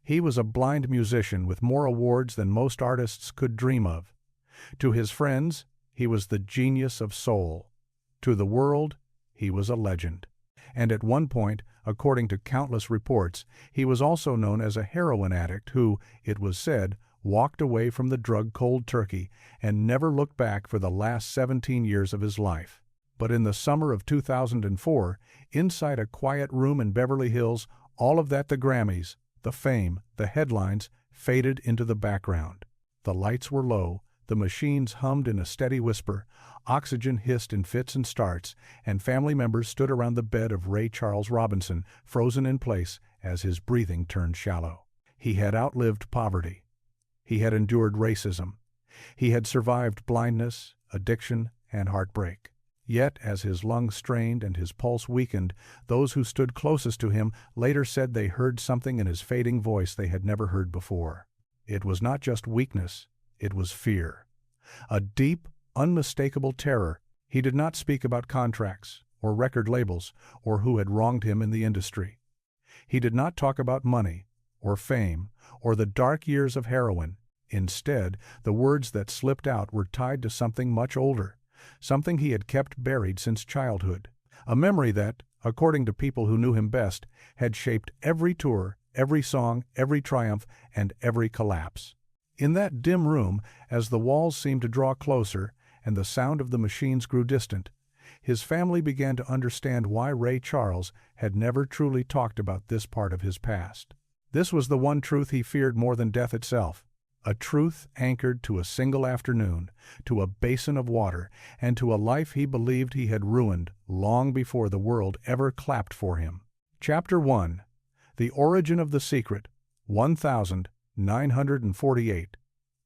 He was a blind musician with more awards than most artists could dream of. To his friends, he was the genius of soul. To the world, he was a legend. And at one point, according to countless reports, he was also known as a heroin addict who, it was said, walked away from the drug cold turkey and never looked back for the last 17 years of his life. But in the summer of 2004, inside a quiet room in Beverly Hills, all of that, the Grammys, the fame, the headlines, faded into the background. The lights were low, the machines hummed in a steady whisper, oxygen hissed in fits and starts, and family members stood around the bed of Ray Charles Robinson, frozen in place as his breathing turned shallow. He had outlived poverty. He had endured racism. He had survived blindness, addiction, and heartbreak. Yet, as his lungs strained and his pulse weakened, those who stood closest to him later said they heard something in his fading voice they had never heard before. It was not just weakness, it was fear. A deep, unmistakable terror. He did not speak about contracts, or record labels, or who had wronged him in the industry. He did not talk about money, or fame, or the dark years of heroin. Instead, the words that slipped out were tied to something much older, something he had kept buried since childhood. A memory that, according to people who knew him best, had shaped every tour, every song, every triumph, and every collapse. In that dim room, as the walls seemed to draw closer and the sound of the machines grew distant, his family began to understand why Ray Charles had never truly talked about this part of his past. This was the one truth he feared more than death itself, a truth anchored to a single afternoon, to a basin of water, and to a life he believed he had ruined long before the world ever clapped for him. Chapter 1. The Origin of the Secret, 1948,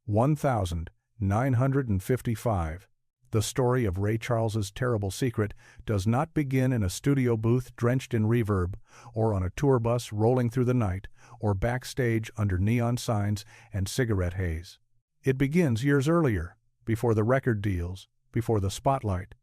1955. The story of Ray Charles's terrible secret does not begin in a studio booth drenched in reverb, or on a tour bus rolling through the night, or backstage under neon signs and cigarette haze. It begins years earlier, before the record deals, before the spotlight,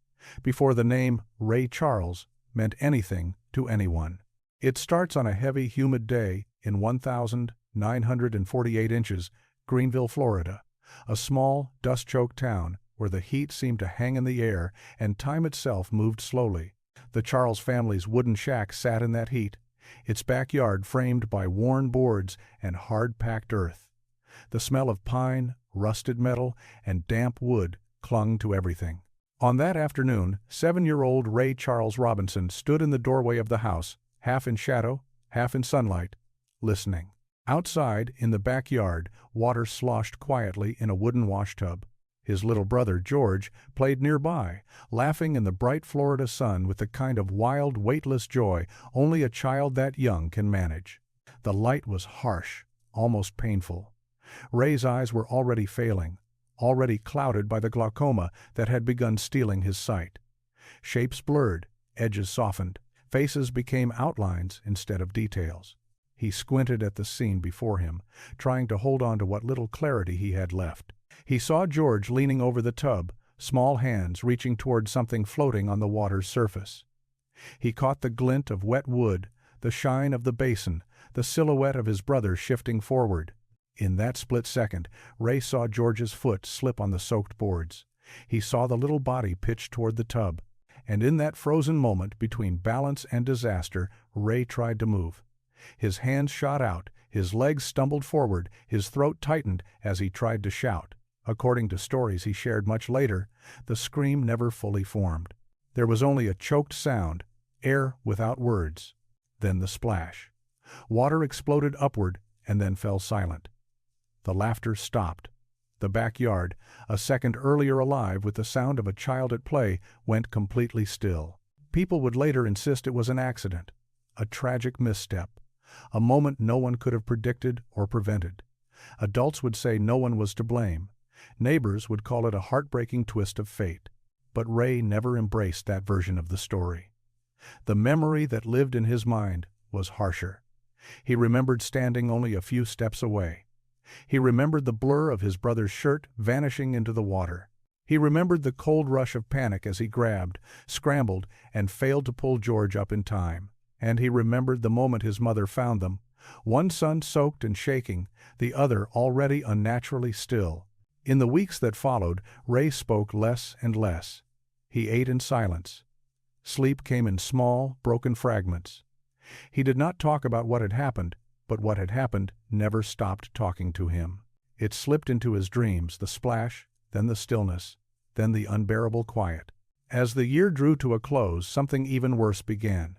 before the name Ray Charles meant anything to anyone. It starts on a heavy, humid day in 1,948 inches, Greenville, Florida, a small, dust-choked town where the heat seemed to hang in the air and time itself moved slowly. The Charles family's wooden shack sat in that heat, its backyard framed by worn boards and hard-packed earth. The smell of pine, rusted metal, and damp wood clung to everything. On that afternoon, 7-year-old Ray Charles Robinson stood in the doorway of the house, half in shadow, half in sunlight, listening. Outside, in the backyard, water sloshed quietly in a wooden washtub. His little brother, George, played nearby, laughing in the bright Florida sun with the kind of wild, weightless joy only a child that young can manage. The light was harsh, almost painful. Ray's eyes were already failing, already clouded by the glaucoma that had begun stealing his sight. Shapes blurred, edges softened, faces became outlines instead of details. He squinted at the scene before him, trying to hold on to what little clarity he had left. He saw George leaning over the tub, small hands reaching toward something floating on the water's surface. He caught the glint of wet wood, the shine of the basin, the silhouette of his brother shifting forward. In that split second, Ray saw George's foot slip on the soaked boards. He saw the little body pitch toward the tub. And in that frozen moment between balance and disaster, Ray tried to move. His hands shot out, his legs stumbled forward, his throat tightened as he tried to shout. According to stories he shared much later, the scream never fully formed. There was only a choked sound, air without words. Then the splash. Water exploded upward and then fell silent. The laughter stopped. The backyard, a second earlier alive with the sound of a child at play, went completely still. People would later insist it was an accident, a tragic misstep, a moment no one could have predicted or prevented. Adults would say no one was to blame. Neighbors would call it a heartbreaking twist of fate. But Ray never embraced that version of the story. The memory that lived in his mind was harsher. He remembered standing only a few steps away. He remembered the blur of his brother's shirt vanishing into the water. He remembered the cold rush of panic as he grabbed, scrambled, and failed to pull George up in time. And he remembered the moment his mother found them, One son soaked and shaking, the other already unnaturally still. In the weeks that followed, Ray spoke less and less. He ate in silence. Sleep came in small, broken fragments. He did not talk about what had happened, but what had happened never stopped talking to him. It slipped into his dreams, the splash, then the stillness, then the unbearable quiet. As the year drew to a close, something even worse began.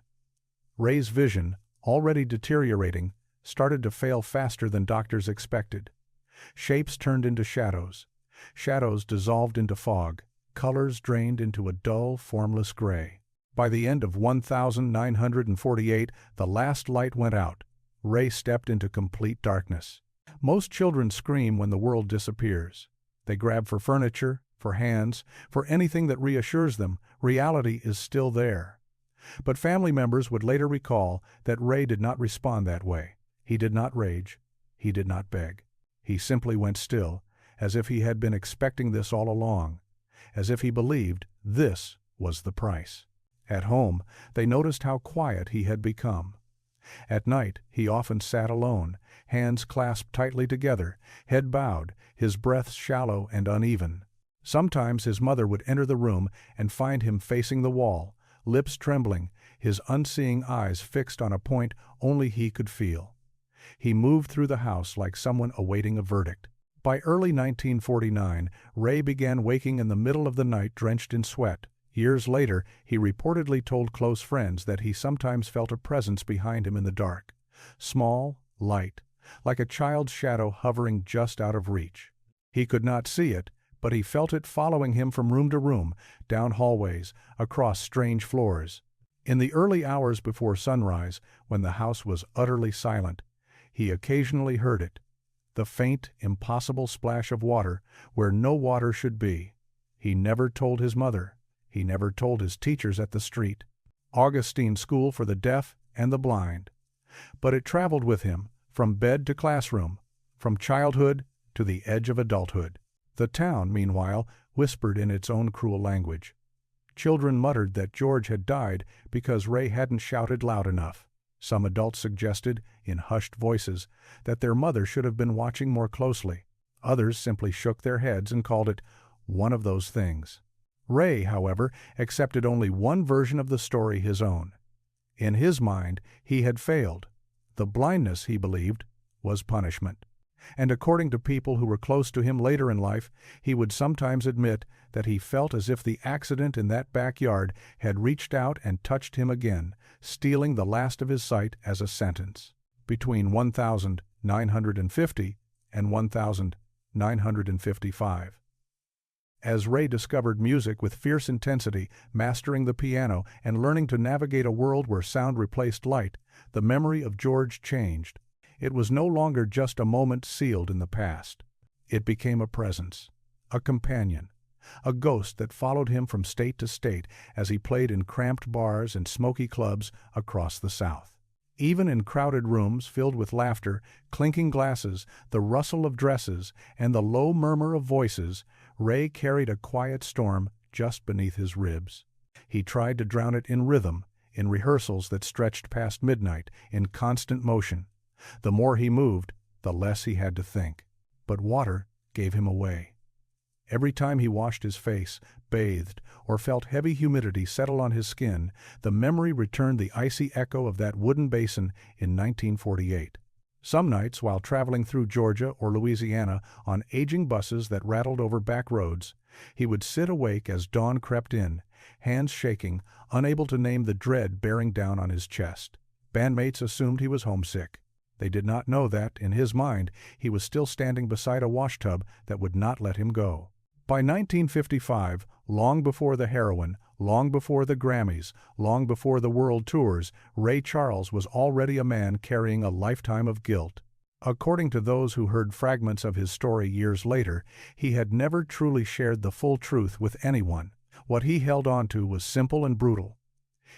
Ray's vision, already deteriorating, started to fail faster than doctors expected. Shapes turned into shadows. Shadows dissolved into fog. Colors drained into a dull, formless gray. By the end of 1948, the last light went out. Ray stepped into complete darkness. Most children scream when the world disappears. They grab for furniture, for hands, for anything that reassures them reality is still there. But family members would later recall that Ray did not respond that way. He did not rage. He did not beg. He simply went still, as if he had been expecting this all along, as if he believed this was the price. At home, they noticed how quiet he had become. At night, he often sat alone, hands clasped tightly together, head bowed, his breath shallow and uneven. Sometimes his mother would enter the room and find him facing the wall, lips trembling, his unseeing eyes fixed on a point only he could feel. He moved through the house like someone awaiting a verdict. By early 1949, Ray began waking in the middle of the night drenched in sweat. Years later, he reportedly told close friends that he sometimes felt a presence behind him in the dark. Small, light, like a child's shadow hovering just out of reach. He could not see it, but he felt it following him from room to room, down hallways, across strange floors. In the early hours before sunrise, when the house was utterly silent, he occasionally heard it. The faint, impossible splash of water where no water should be. He never told his mother. He never told his teachers at the street. Augustine School for the Deaf and the Blind. But it traveled with him, from bed to classroom, from childhood to the edge of adulthood. The town, meanwhile, whispered in its own cruel language. Children muttered that George had died because Ray hadn't shouted loud enough. Some adults suggested, in hushed voices, that their mother should have been watching more closely. Others simply shook their heads and called it one of those things. Ray, however, accepted only one version of the story, his own. In his mind, he had failed. The blindness, he believed, was punishment. And according to people who were close to him later in life, he would sometimes admit that he felt as if the accident in that backyard had reached out and touched him again, stealing the last of his sight as a sentence. Between 1950 and 1955. As Ray discovered music with fierce intensity, mastering the piano and learning to navigate a world where sound replaced light, the memory of George changed. It was no longer just a moment sealed in the past. It became a presence, a companion, a ghost that followed him from state to state as he played in cramped bars and smoky clubs across the South. Even in crowded rooms filled with laughter, clinking glasses, the rustle of dresses, and the low murmur of voices, Ray carried a quiet storm just beneath his ribs. He tried to drown it in rhythm, in rehearsals that stretched past midnight, in constant motion. The more he moved, the less he had to think. But water gave him away. Every time he washed his face, bathed, or felt heavy humidity settle on his skin, the memory returned the icy echo of that wooden basin in 1948. Some nights, while traveling through Georgia or Louisiana on aging buses that rattled over back roads, he would sit awake as dawn crept in, hands shaking, unable to name the dread bearing down on his chest. Bandmates assumed he was homesick. They did not know that, in his mind, he was still standing beside a washtub that would not let him go. By 1955, long before the heroin, long before the Grammys, long before the world tours, Ray Charles was already a man carrying a lifetime of guilt. According to those who heard fragments of his story years later, he had never truly shared the full truth with anyone. What he held on to was simple and brutal.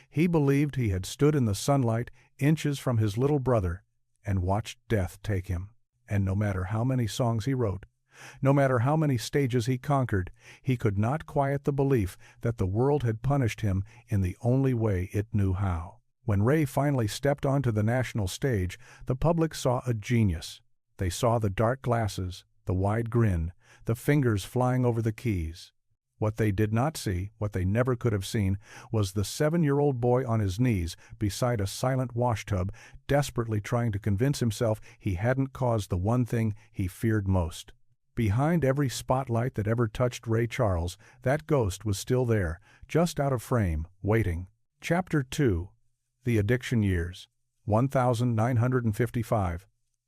He believed he had stood in the sunlight, inches from his little brother, and watched death take him. And no matter how many songs he wrote, no matter how many stages he conquered, he could not quiet the belief that the world had punished him in the only way it knew how. When Ray finally stepped onto the national stage, the public saw a genius. They saw the dark glasses, the wide grin, the fingers flying over the keys. What they did not see, what they never could have seen, was the 7-year-old boy on his knees beside a silent washtub, desperately trying to convince himself he hadn't caused the one thing he feared most. Behind every spotlight that ever touched Ray Charles, that ghost was still there, just out of frame, waiting. Chapter 2. The Addiction Years. 1955.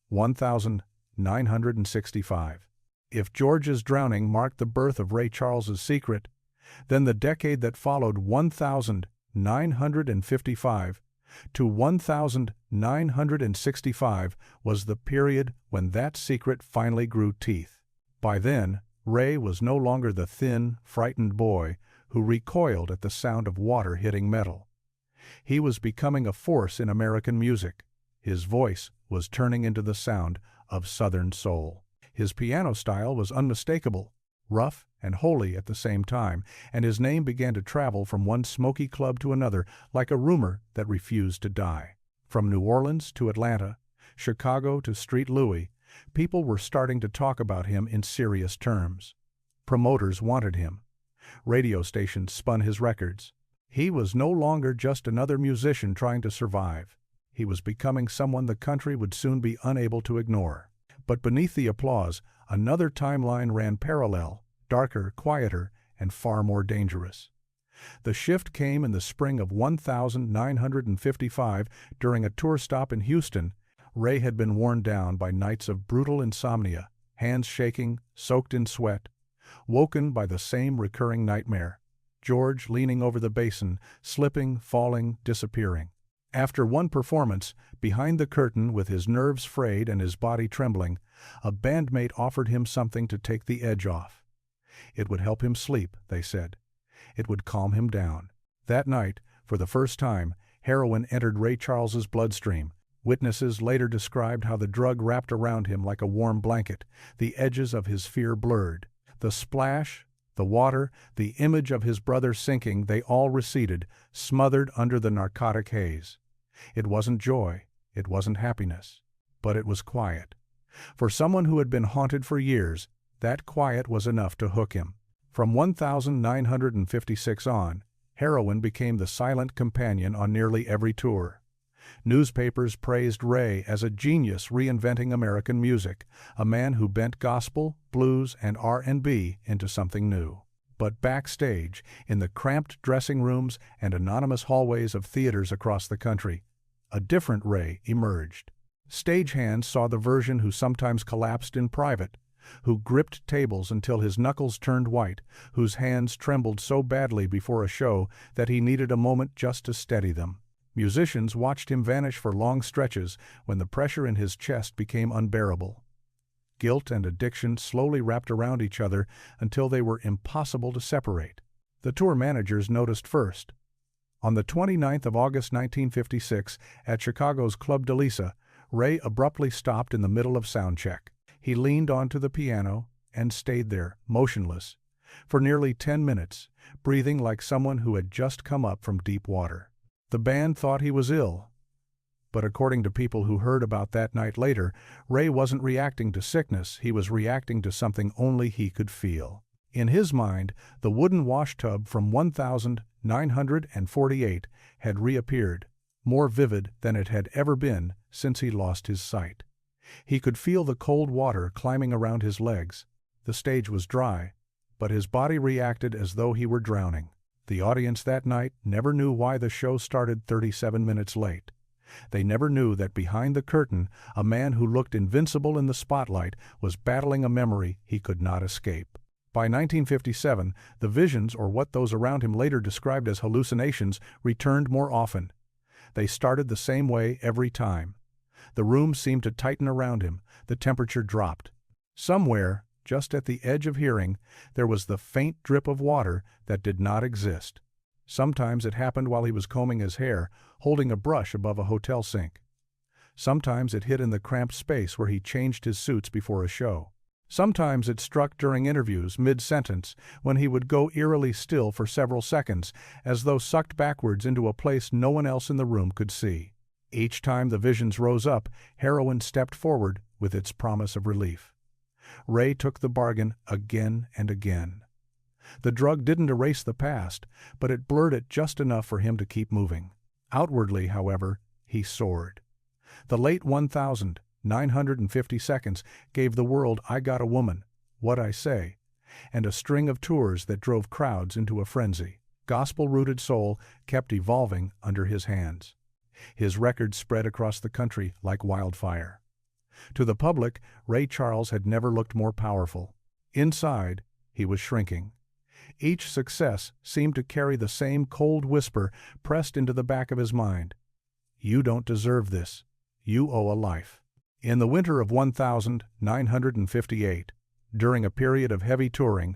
1965. If George's drowning marked the birth of Ray Charles's secret, then the decade that followed 1955 to 1965 was the period when that secret finally grew teeth. By then, Ray was no longer the thin, frightened boy who recoiled at the sound of water hitting metal. He was becoming a force in American music. His voice was turning into the sound of Southern soul. His piano style was unmistakable, rough and holy at the same time, and his name began to travel from one smoky club to another like a rumor that refused to die. From New Orleans to Atlanta, Chicago to Street Louie, people were starting to talk about him in serious terms. Promoters wanted him. Radio stations spun his records. He was no longer just another musician trying to survive. He was becoming someone the country would soon be unable to ignore. But beneath the applause, another timeline ran parallel, darker, quieter, and far more dangerous. The shift came in the spring of 1955 during a tour stop in Houston. Ray had been worn down by nights of brutal insomnia, hands shaking, soaked in sweat, woken by the same recurring nightmare. George leaning over the basin, slipping, falling, disappearing. After one performance, behind the curtain with his nerves frayed and his body trembling, a bandmate offered him something to take the edge off. It would help him sleep, they said. It would calm him down. That night, for the first time, heroin entered Ray Charles's bloodstream. Witnesses later described how the drug wrapped around him like a warm blanket, the edges of his fear blurred. The splash, the water, the image of his brother sinking, they all receded, smothered under the narcotic haze. It wasn't joy, it wasn't happiness, but it was quiet. For someone who had been haunted for years, that quiet was enough to hook him. From 1956 on, heroin became the silent companion on nearly every tour. Newspapers praised Ray as a genius reinventing American music, a man who bent gospel, blues, and R&B into something new. But backstage, in the cramped dressing rooms and anonymous hallways of theaters across the country, a different Ray emerged. Stagehands saw the version who sometimes collapsed in private, who gripped tables until his knuckles turned white, whose hands trembled so badly before a show that he needed a moment just to steady them. Musicians watched him vanish for long stretches when the pressure in his chest became unbearable. Guilt and addiction slowly wrapped around each other until they were impossible to separate. The tour managers noticed first. On the 29th of August 1956, at Chicago's Club de Lisa, Ray abruptly stopped in the middle of soundcheck. He leaned onto the piano and stayed there, motionless, for nearly 10 minutes, breathing like someone who had just come up from deep water. The band thought he was ill, but according to people who heard about that night later, Ray wasn't reacting to sickness, he was reacting to something only he could feel. In his mind, the wooden washtub from 1948 had reappeared, more vivid than it had ever been since he lost his sight. He could feel the cold water climbing around his legs. The stage was dry, but his body reacted as though he were drowning. The audience that night never knew why the show started 37 minutes late. They never knew that behind the curtain, a man who looked invincible in the spotlight was battling a memory he could not escape. By 1957, the visions, or what those around him later described as hallucinations, returned more often. They started the same way every time. The room seemed to tighten around him, the temperature dropped. Somewhere, just at the edge of hearing, there was the faint drip of water that did not exist. Sometimes it happened while he was combing his hair, holding a brush above a hotel sink. Sometimes it hit in the cramped space where he changed his suits before a show. Sometimes it struck during interviews, mid-sentence, when he would go eerily still for several seconds, as though sucked backwards into a place no one else in the room could see. Each time the visions rose up, heroin stepped forward with its promise of relief. Ray took the bargain again and again. The drug didn't erase the past, but it blurred it just enough for him to keep moving. Outwardly, however, he soared. The late 1,950 seconds gave the world I Got a Woman, What I Say, and a string of tours that drove crowds into a frenzy. Gospel-rooted soul kept evolving under his hands. His record spread across the country like wildfire. To the public, Ray Charles had never looked more powerful. Inside, he was shrinking. Each success seemed to carry the same cold whisper pressed into the back of his mind. You don't deserve this. You owe a life. In the winter of 1958, during a period of heavy touring,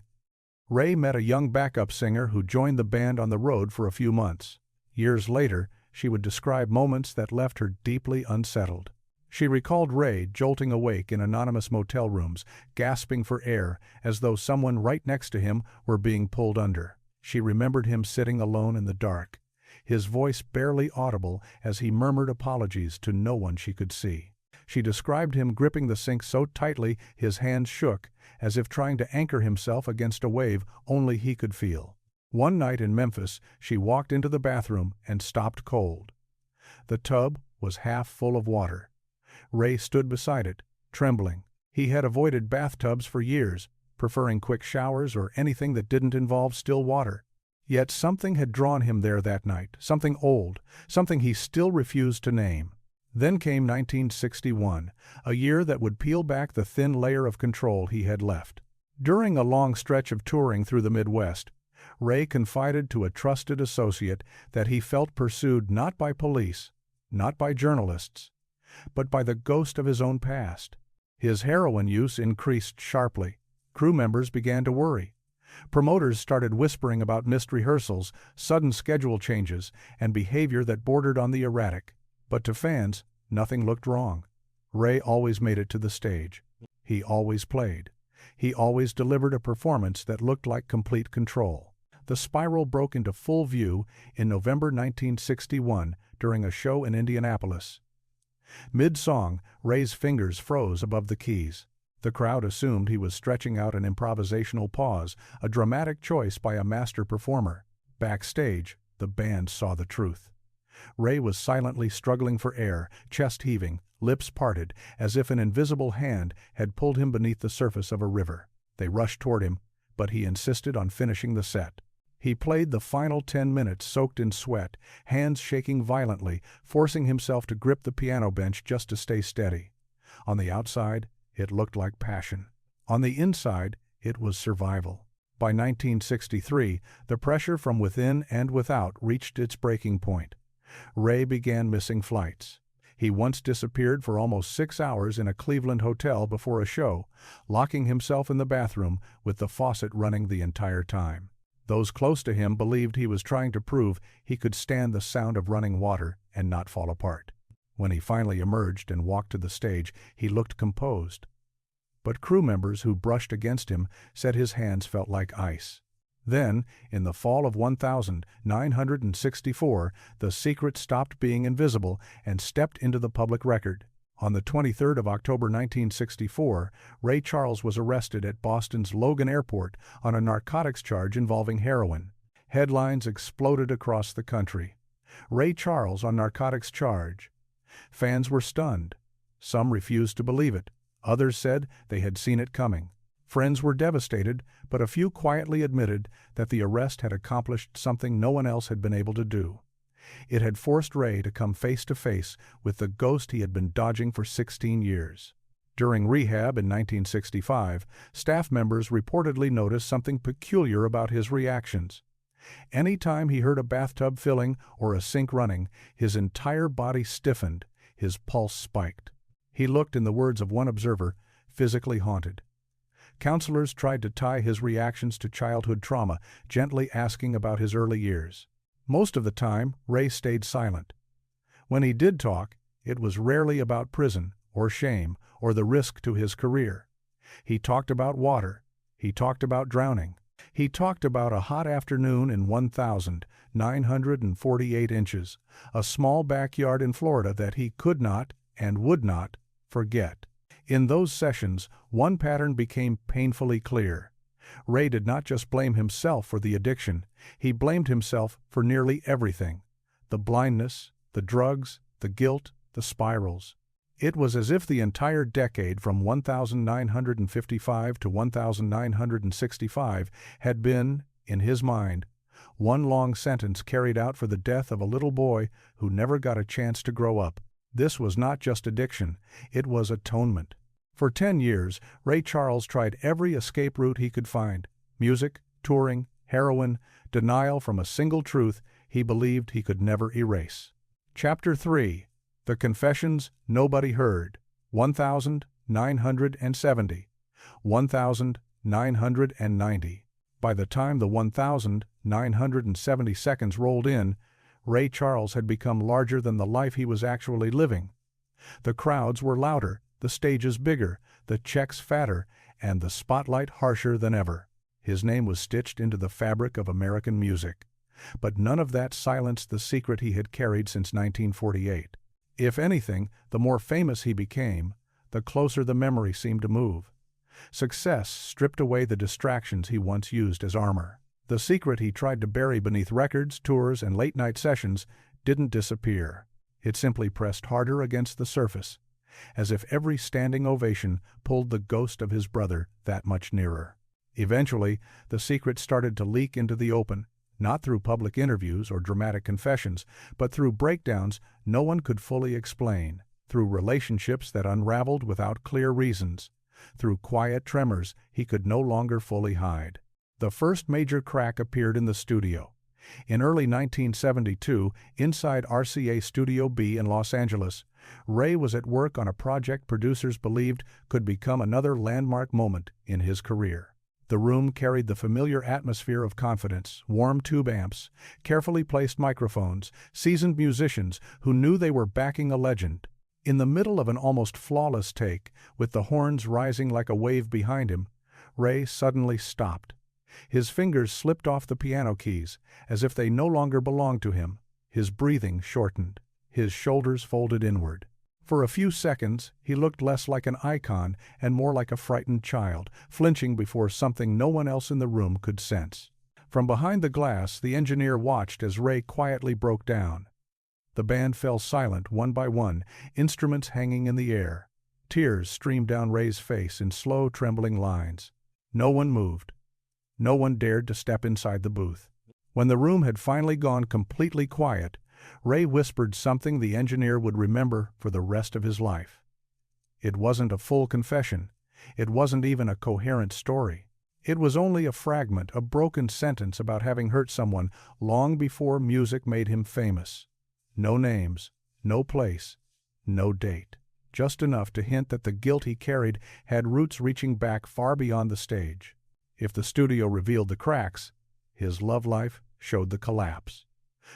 Ray met a young backup singer who joined the band on the road for a few months. Years later, she would describe moments that left her deeply unsettled. She recalled Ray jolting awake in anonymous motel rooms, gasping for air, as though someone right next to him were being pulled under. She remembered him sitting alone in the dark, his voice barely audible as he murmured apologies to no one she could see. She described him gripping the sink so tightly his hands shook, as if trying to anchor himself against a wave only he could feel. One night in Memphis, she walked into the bathroom and stopped cold. The tub was half full of water. Ray stood beside it, trembling. He had avoided bathtubs for years, preferring quick showers or anything that didn't involve still water. Yet something had drawn him there that night, something old, something he still refused to name. Then came 1961, a year that would peel back the thin layer of control he had left. During a long stretch of touring through the Midwest, Ray confided to a trusted associate that he felt pursued not by police, not by journalists, but by the ghost of his own past. His heroin use increased sharply. Crew members began to worry. Promoters started whispering about missed rehearsals, sudden schedule changes, and behavior that bordered on the erratic. But to fans, nothing looked wrong. Ray always made it to the stage. He always played. He always delivered a performance that looked like complete control. The spiral broke into full view in November 1961 during a show in Indianapolis. Mid-song, Ray's fingers froze above the keys. The crowd assumed he was stretching out an improvisational pause, a dramatic choice by a master performer. Backstage, the band saw the truth. Ray was silently struggling for air, chest heaving, lips parted, as if an invisible hand had pulled him beneath the surface of a river. They rushed toward him, but he insisted on finishing the set. He played the final 10 minutes soaked in sweat, hands shaking violently, forcing himself to grip the piano bench just to stay steady. On the outside, it looked like passion. On the inside, it was survival. By 1963, the pressure from within and without reached its breaking point. Ray began missing flights. He once disappeared for almost 6 hours in a Cleveland hotel before a show, locking himself in the bathroom with the faucet running the entire time. Those close to him believed he was trying to prove he could stand the sound of running water and not fall apart. When he finally emerged and walked to the stage, he looked composed. But crew members who brushed against him said his hands felt like ice. Then, in the fall of 1964, the secret stopped being invisible and stepped into the public record. On the 23rd of October 1964, Ray Charles was arrested at Boston's Logan Airport on a narcotics charge involving heroin. Headlines exploded across the country. Ray Charles on narcotics charge. Fans were stunned. Some refused to believe it. Others said they had seen it coming. Friends were devastated, but a few quietly admitted that the arrest had accomplished something no one else had been able to do. It had forced Ray to come face to face with the ghost he had been dodging for 16 years. During rehab in 1965, staff members reportedly noticed something peculiar about his reactions. Any time he heard a bathtub filling or a sink running, his entire body stiffened, his pulse spiked. He looked, in the words of one observer, physically haunted. Counselors tried to tie his reactions to childhood trauma, gently asking about his early years. Most of the time, Ray stayed silent. When he did talk, it was rarely about prison, or shame, or the risk to his career. He talked about water. He talked about drowning. He talked about a hot afternoon in 1,948 inches, a small backyard in Florida that he could not and would not forget. In those sessions, one pattern became painfully clear. Ray did not just blame himself for the addiction, he blamed himself for nearly everything. The blindness, the drugs, the guilt, the spirals. It was as if the entire decade from 1955 to 1965 had been, in his mind, one long sentence carried out for the death of a little boy who never got a chance to grow up. This was not just addiction, it was atonement. For 10 years, Ray Charles tried every escape route he could find: music, touring, heroin, denial from a single truth he believed he could never erase. Chapter 3. The Confessions Nobody Heard. 1970. 1990. By the time the 1,970 seconds rolled in, Ray Charles had become larger than the life he was actually living. The crowds were louder, the stages bigger, the checks fatter, and the spotlight harsher than ever. His name was stitched into the fabric of American music. But none of that silenced the secret he had carried since 1948. If anything, the more famous he became, the closer the memory seemed to move. Success stripped away the distractions he once used as armor. The secret he tried to bury beneath records, tours, and late-night sessions didn't disappear. It simply pressed harder against the surface, as if every standing ovation pulled the ghost of his brother that much nearer. Eventually, the secret started to leak into the open, not through public interviews or dramatic confessions, but through breakdowns no one could fully explain, through relationships that unraveled without clear reasons, through quiet tremors he could no longer fully hide. The first major crack appeared in the studio. In early 1972, inside RCA Studio B in Los Angeles, Ray was at work on a project producers believed could become another landmark moment in his career. The room carried the familiar atmosphere of confidence: warm tube amps, carefully placed microphones, seasoned musicians who knew they were backing a legend. In the middle of an almost flawless take, with the horns rising like a wave behind him, Ray suddenly stopped. His fingers slipped off the piano keys, as if they no longer belonged to him. His breathing shortened. His shoulders folded inward. For a few seconds, he looked less like an icon and more like a frightened child, flinching before something no one else in the room could sense. From behind the glass, the engineer watched as Ray quietly broke down. The band fell silent one by one, instruments hanging in the air. Tears streamed down Ray's face in slow, trembling lines. No one moved. No one dared to step inside the booth. When the room had finally gone completely quiet, Ray whispered something the engineer would remember for the rest of his life. It wasn't a full confession. It wasn't even a coherent story. It was only a fragment, a broken sentence about having hurt someone long before music made him famous. No names, no place, no date. Just enough to hint that the guilt he carried had roots reaching back far beyond the stage. If the studio revealed the cracks, his love life showed the collapse.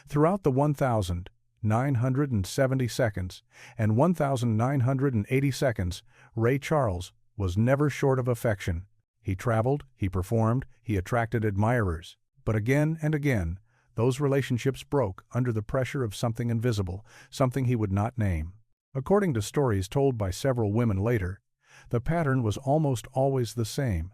Throughout the 1,970 seconds and 1,980 seconds, Ray Charles was never short of affection. He traveled, he performed, he attracted admirers. But again and again, those relationships broke under the pressure of something invisible, something he would not name. According to stories told by several women later, the pattern was almost always the same.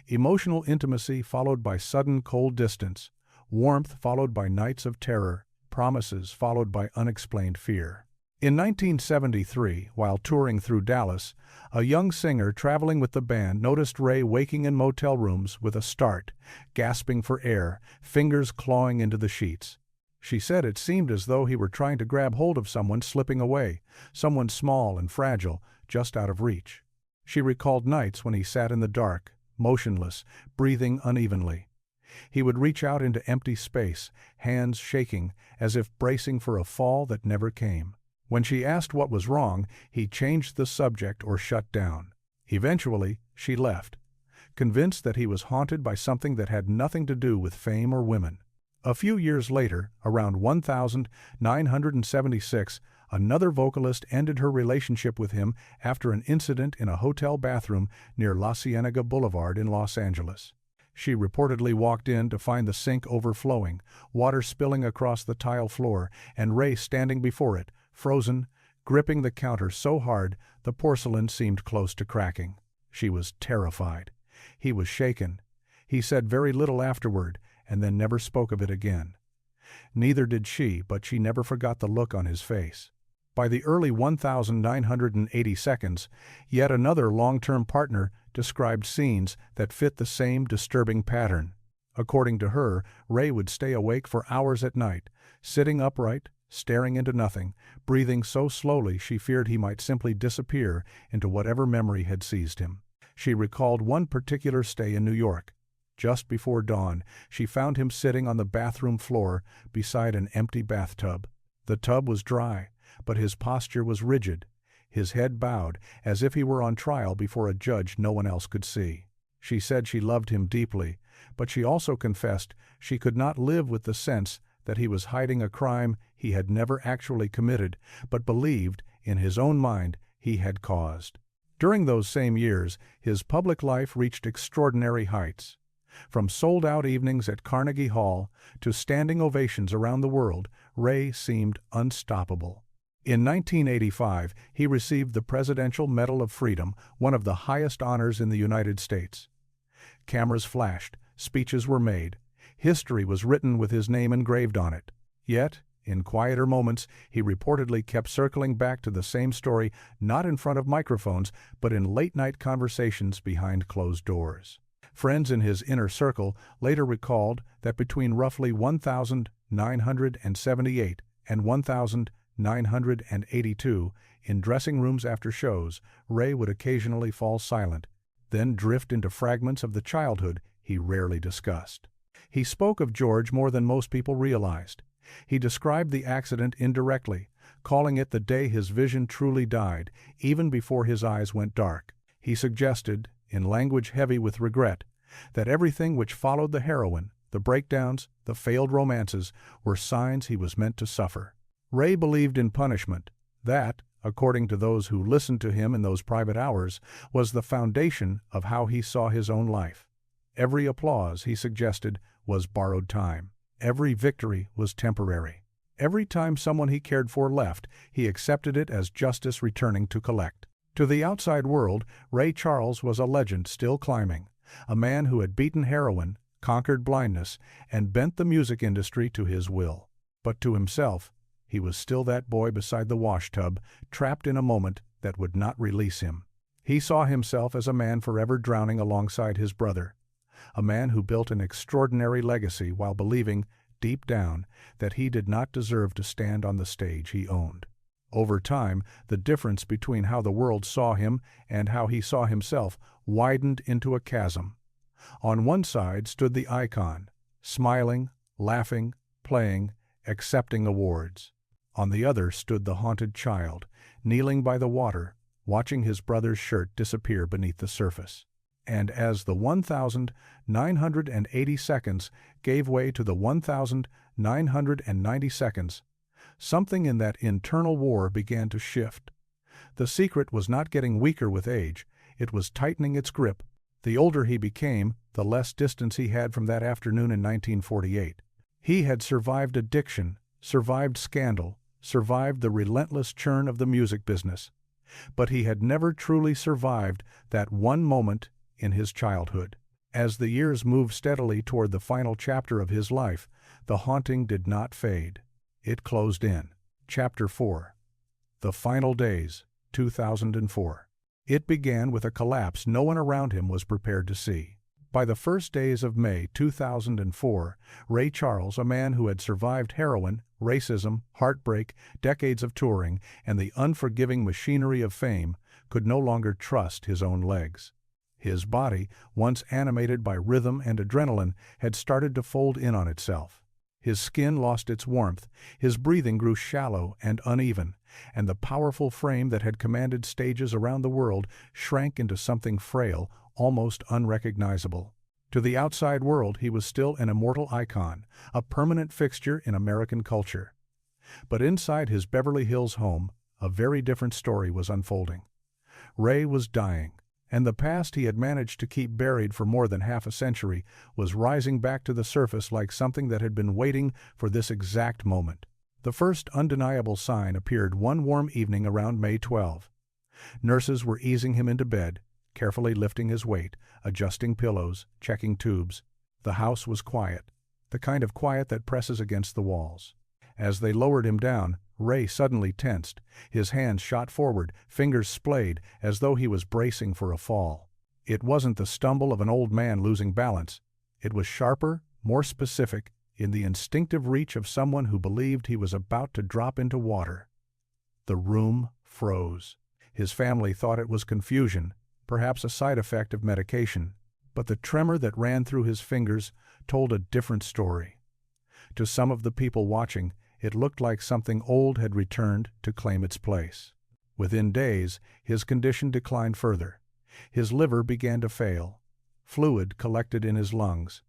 Emotional intimacy followed by sudden cold distance, warmth followed by nights of terror, promises followed by unexplained fear. In 1973, while touring through Dallas, a young singer traveling with the band noticed Ray waking in motel rooms with a start, gasping for air, fingers clawing into the sheets. She said it seemed as though he were trying to grab hold of someone slipping away, someone small and fragile, just out of reach. She recalled nights when he sat in the dark, motionless, breathing unevenly. He would reach out into empty space, hands shaking, as if bracing for a fall that never came. When she asked what was wrong, he changed the subject or shut down. Eventually, she left, convinced that he was haunted by something that had nothing to do with fame or women. A few years later, around 1976, Another vocalist ended her relationship with him after an incident in a hotel bathroom near La Cienega Boulevard in Los Angeles. She reportedly walked in to find the sink overflowing, water spilling across the tile floor, and Ray standing before it, frozen, gripping the counter so hard the porcelain seemed close to cracking. She was terrified. He was shaken. He said very little afterward, and then never spoke of it again. Neither did she, but she never forgot the look on his face. By the early 1980 seconds, yet another long-term partner described scenes that fit the same disturbing pattern. According to her, Ray would stay awake for hours at night, sitting upright, staring into nothing, breathing so slowly she feared he might simply disappear into whatever memory had seized him. She recalled one particular stay in New York. Just before dawn, she found him sitting on the bathroom floor beside an empty bathtub. The tub was dry, but his posture was rigid, his head bowed, as if he were on trial before a judge no one else could see. She said she loved him deeply, but she also confessed she could not live with the sense that he was hiding a crime he had never actually committed, but believed, in his own mind, he had caused. During those same years, his public life reached extraordinary heights. From sold-out evenings at Carnegie Hall to standing ovations around the world, Ray seemed unstoppable. In 1985, he received the Presidential Medal of Freedom, one of the highest honors in the United States. Cameras flashed, speeches were made. History was written with his name engraved on it. Yet, in quieter moments, he reportedly kept circling back to the same story, not in front of microphones, but in late-night conversations behind closed doors. Friends in his inner circle later recalled that between roughly 1,978 and 1,982, in dressing rooms after shows, Ray would occasionally fall silent, then drift into fragments of the childhood he rarely discussed. He spoke of George more than most people realized. He described the accident indirectly, calling it the day his vision truly died, even before his eyes went dark. He suggested, in language heavy with regret, that everything which followed the heroin, the breakdowns, the failed romances, were signs he was meant to suffer. Ray believed in punishment. That, according to those who listened to him in those private hours, was the foundation of how he saw his own life. Every applause, he suggested, was borrowed time. Every victory was temporary. Every time someone he cared for left, he accepted it as justice returning to collect. To the outside world, Ray Charles was a legend still climbing, a man who had beaten heroin, conquered blindness, and bent the music industry to his will. But to himself, he was still that boy beside the washtub, trapped in a moment that would not release him. He saw himself as a man forever drowning alongside his brother, a man who built an extraordinary legacy while believing, deep down, that he did not deserve to stand on the stage he owned. Over time, the difference between how the world saw him and how he saw himself widened into a chasm. On one side stood the icon, smiling, laughing, playing, accepting awards. On the other stood the haunted child, kneeling by the water, watching his brother's shirt disappear beneath the surface. And as the 1,980 seconds gave way to the 1,990 seconds, something in that internal war began to shift. The secret was not getting weaker with age, it was tightening its grip. The older he became, the less distance he had from that afternoon in 1948. He had survived addiction, survived scandal, survived the relentless churn of the music business. But he had never truly survived that one moment in his childhood. As the years moved steadily toward the final chapter of his life, the haunting did not fade. It closed in. Chapter 4. The Final Days, 2004. It began with a collapse no one around him was prepared to see. By the first days of May 2004, Ray Charles, a man who had survived heroin, racism, heartbreak, decades of touring, and the unforgiving machinery of fame, could no longer trust his own legs. His body, once animated by rhythm and adrenaline, had started to fold in on itself. His skin lost its warmth, his breathing grew shallow and uneven, and the powerful frame that had commanded stages around the world shrank into something frail, almost unrecognizable. To the outside world he was still an immortal icon, a permanent fixture in American culture. But inside his Beverly Hills home, a very different story was unfolding. Ray was dying, and the past he had managed to keep buried for more than half a century was rising back to the surface like something that had been waiting for this exact moment. The first undeniable sign appeared one warm evening around May 12. Nurses were easing him into bed, carefully lifting his weight, adjusting pillows, checking tubes. The house was quiet, the kind of quiet that presses against the walls. As they lowered him down, Ray suddenly tensed. His hands shot forward, fingers splayed, as though he was bracing for a fall. It wasn't the stumble of an old man losing balance. It was sharper, more specific, in the instinctive reach of someone who believed he was about to drop into water. The room froze. His family thought it was confusion, perhaps a side effect of medication, but the tremor that ran through his fingers told a different story. To some of the people watching, it looked like something old had returned to claim its place. Within days, his condition declined further. His liver began to fail. Fluid collected in his lungs.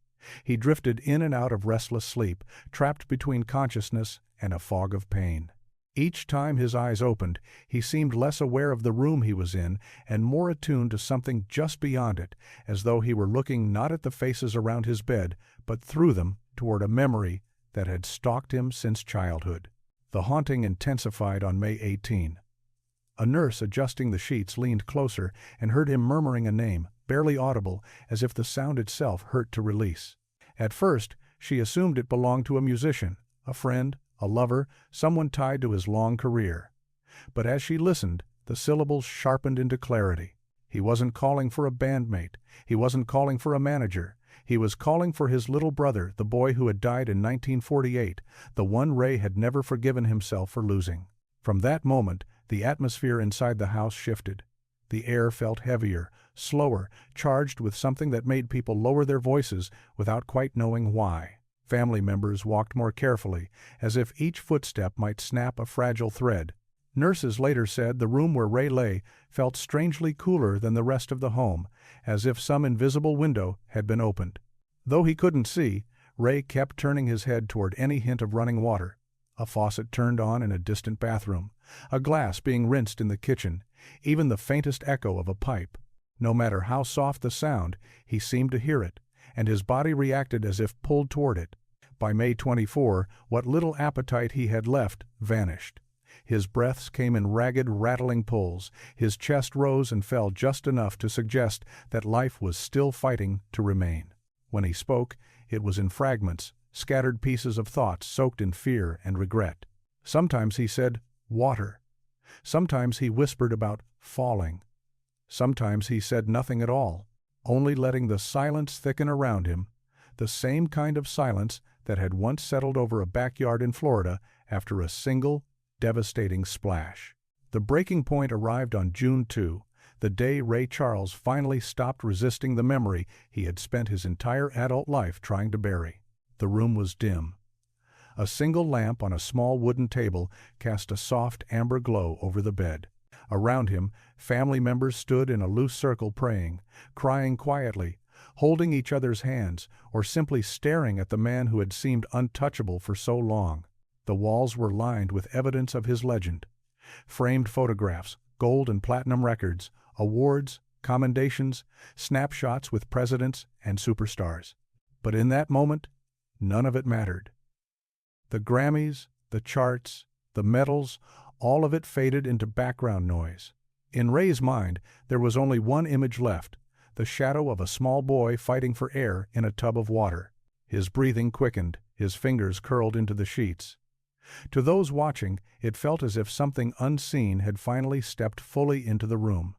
He drifted in and out of restless sleep, trapped between consciousness and a fog of pain. Each time his eyes opened, he seemed less aware of the room he was in and more attuned to something just beyond it, as though he were looking not at the faces around his bed, but through them toward a memory that had stalked him since childhood. The haunting intensified on May 18. A nurse adjusting the sheets leaned closer and heard him murmuring a name, barely audible, as if the sound itself hurt to release. At first, she assumed it belonged to a musician, a friend, a lover, someone tied to his long career. But as she listened, the syllables sharpened into clarity. He wasn't calling for a bandmate. He wasn't calling for a manager. He was calling for his little brother, the boy who had died in 1948, the one Ray had never forgiven himself for losing. From that moment, the atmosphere inside the house shifted. The air felt heavier, slower, charged with something that made people lower their voices without quite knowing why. Family members walked more carefully, as if each footstep might snap a fragile thread. Nurses later said the room where Ray lay felt strangely cooler than the rest of the home, as if some invisible window had been opened. Though he couldn't see, Ray kept turning his head toward any hint of running water. A faucet turned on in a distant bathroom, a glass being rinsed in the kitchen, even the faintest echo of a pipe. No matter how soft the sound, he seemed to hear it, and his body reacted as if pulled toward it. By May 24, what little appetite he had left vanished. His breaths came in ragged, rattling pulls. His chest rose and fell just enough to suggest that life was still fighting to remain. When he spoke, it was in fragments, scattered pieces of thoughts soaked in fear and regret. Sometimes he said, "water." Sometimes he whispered about falling. Sometimes he said nothing at all, only letting the silence thicken around him, the same kind of silence that had once settled over a backyard in Florida after a single, devastating splash. The breaking point arrived on June 2, the day Ray Charles finally stopped resisting the memory he had spent his entire adult life trying to bury. The room was dim. A single lamp on a small wooden table cast a soft amber glow over the bed. Around him, family members stood in a loose circle praying, crying quietly, holding each other's hands, or simply staring at the man who had seemed untouchable for so long. The walls were lined with evidence of his legend. Framed photographs, gold and platinum records, awards, commendations, snapshots with presidents and superstars. But in that moment, none of it mattered. The Grammys, the charts, the medals, all of it faded into background noise. In Ray's mind, there was only one image left, the shadow of a small boy fighting for air in a tub of water. His breathing quickened, his fingers curled into the sheets. To those watching, it felt as if something unseen had finally stepped fully into the room.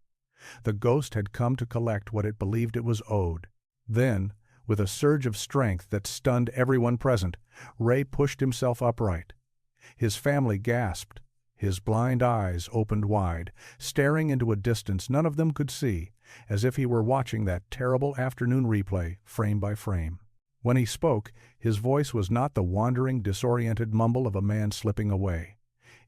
The ghost had come to collect what it believed it was owed. Then, with a surge of strength that stunned everyone present, Ray pushed himself upright. His family gasped. His blind eyes opened wide, staring into a distance none of them could see, as if he were watching that terrible afternoon replay, frame by frame. When he spoke, his voice was not the wandering, disoriented mumble of a man slipping away.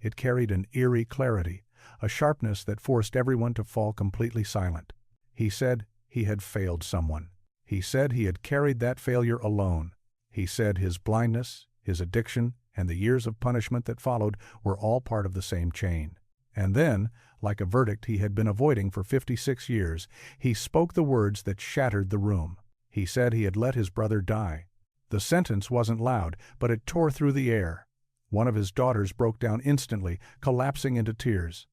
It carried an eerie clarity, a sharpness that forced everyone to fall completely silent. He said he had failed someone. He said he had carried that failure alone. He said his blindness, his addiction, and the years of punishment that followed were all part of the same chain. And then, like a verdict he had been avoiding for 56 years, he spoke the words that shattered the room. He said he had let his brother die. The sentence wasn't loud, but it tore through the air. One of his daughters broke down instantly, collapsing into tears.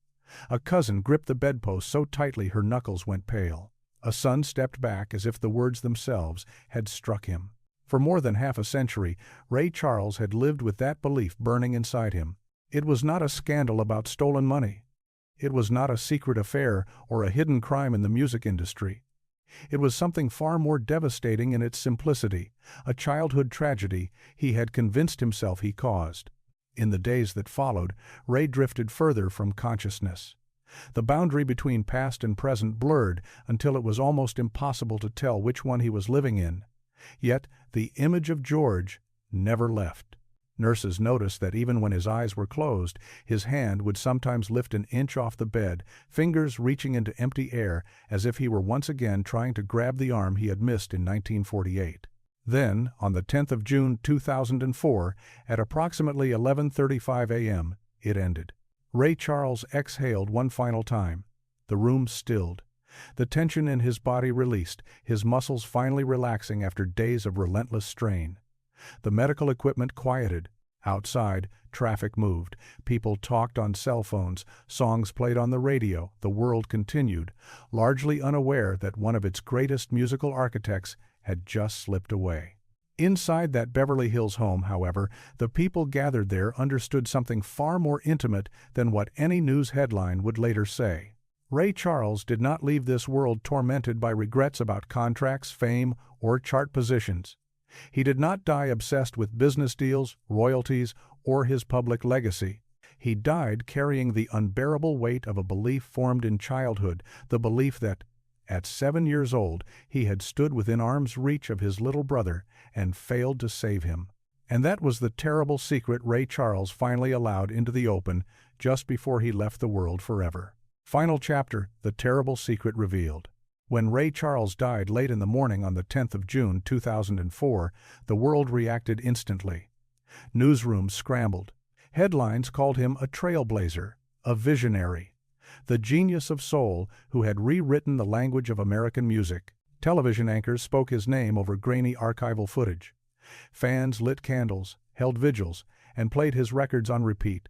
A cousin gripped the bedpost so tightly her knuckles went pale. A son stepped back as if the words themselves had struck him. For more than half a century, Ray Charles had lived with that belief burning inside him. It was not a scandal about stolen money. It was not a secret affair or a hidden crime in the music industry. It was something far more devastating in its simplicity, a childhood tragedy he had convinced himself he caused. In the days that followed, Ray drifted further from consciousness. The boundary between past and present blurred until it was almost impossible to tell which one he was living in. Yet the image of George never left. Nurses noticed that even when his eyes were closed, his hand would sometimes lift an inch off the bed, fingers reaching into empty air as if he were once again trying to grab the arm he had missed in 1948. Then, on the 10th of June 2004, at approximately 11:35 a.m., it ended. Ray Charles exhaled one final time. The room stilled. The tension in his body released, his muscles finally relaxing after days of relentless strain. The medical equipment quieted. Outside, traffic moved. People talked on cell phones. Songs played on the radio. The world continued, largely unaware that one of its greatest musical architects had just slipped away. Inside that Beverly Hills home, however, the people gathered there understood something far more intimate than what any news headline would later say. Ray Charles did not leave this world tormented by regrets about contracts, fame, or chart positions. He did not die obsessed with business deals, royalties, or his public legacy. He died carrying the unbearable weight of a belief formed in childhood, the belief that, at 7 years old, he had stood within arm's reach of his little brother and failed to save him. And that was the terrible secret Ray Charles finally allowed into the open just before he left the world forever. Final chapter, the terrible secret revealed. When Ray Charles died late in the morning on the 10th of June 2004, the world reacted instantly. Newsrooms scrambled. Headlines called him a trailblazer, a visionary, the genius of soul who had rewritten the language of American music. Television anchors spoke his name over grainy archival footage. Fans lit candles, held vigils, and played his records on repeat,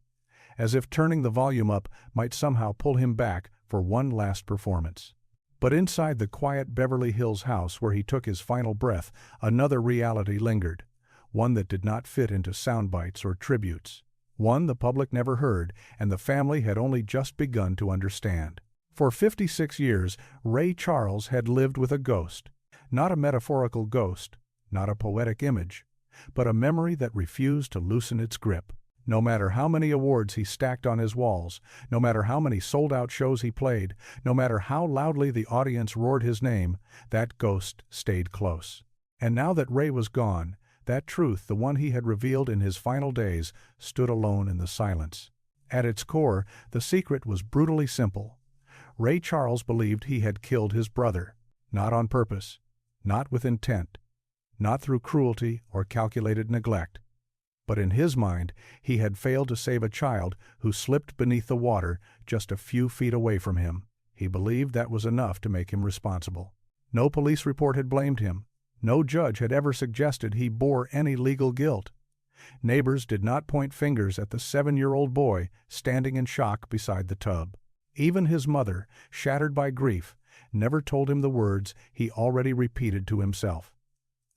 as if turning the volume up might somehow pull him back for one last performance. But inside the quiet Beverly Hills house where he took his final breath, another reality lingered, one that did not fit into sound bites or tributes, one the public never heard and the family had only just begun to understand. For 56 years, Ray Charles had lived with a ghost, not a metaphorical ghost, not a poetic image, but a memory that refused to loosen its grip. No matter how many awards he stacked on his walls, no matter how many sold-out shows he played, no matter how loudly the audience roared his name, that ghost stayed close. And now that Ray was gone, that truth, the one he had revealed in his final days, stood alone in the silence. At its core, the secret was brutally simple. Ray Charles believed he had killed his brother, not on purpose, not with intent, not through cruelty or calculated neglect. But in his mind, he had failed to save a child who slipped beneath the water just a few feet away from him. He believed that was enough to make him responsible. No police report had blamed him. No judge had ever suggested he bore any legal guilt. Neighbors did not point fingers at the 7-year-old boy standing in shock beside the tub. Even his mother, shattered by grief, never told him the words he already repeated to himself.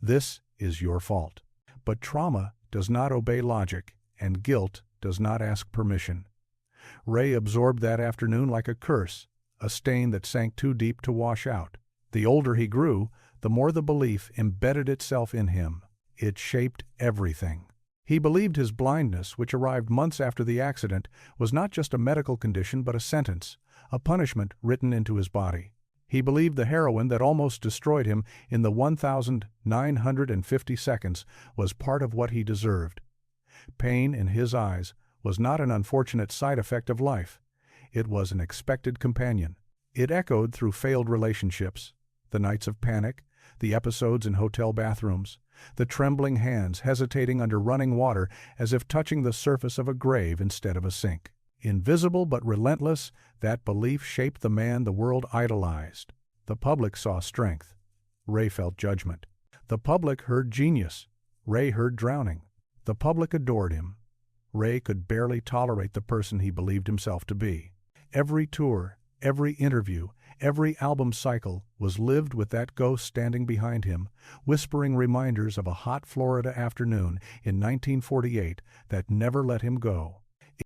"This is your fault." But trauma does not obey logic, and guilt does not ask permission. Ray absorbed that afternoon like a curse, a stain that sank too deep to wash out. The older he grew, the more the belief embedded itself in him. It shaped everything. He believed his blindness, which arrived months after the accident, was not just a medical condition but a sentence, a punishment written into his body. He believed the heroin that almost destroyed him in the 1,950 seconds was part of what he deserved. Pain, in his eyes, was not an unfortunate side effect of life. It was an expected companion. It echoed through failed relationships, the nights of panic, The episodes in hotel bathrooms, the trembling hands hesitating under running water as if touching the surface of a grave instead of a sink. Invisible but relentless, that belief shaped the man the world idolized. The public saw strength. Ray felt judgment. The public heard genius. Ray heard drowning. The public adored him. Ray could barely tolerate the person he believed himself to be. Every tour, every interview, every album cycle was lived with that ghost standing behind him, whispering reminders of a hot Florida afternoon in 1948 that never let him go.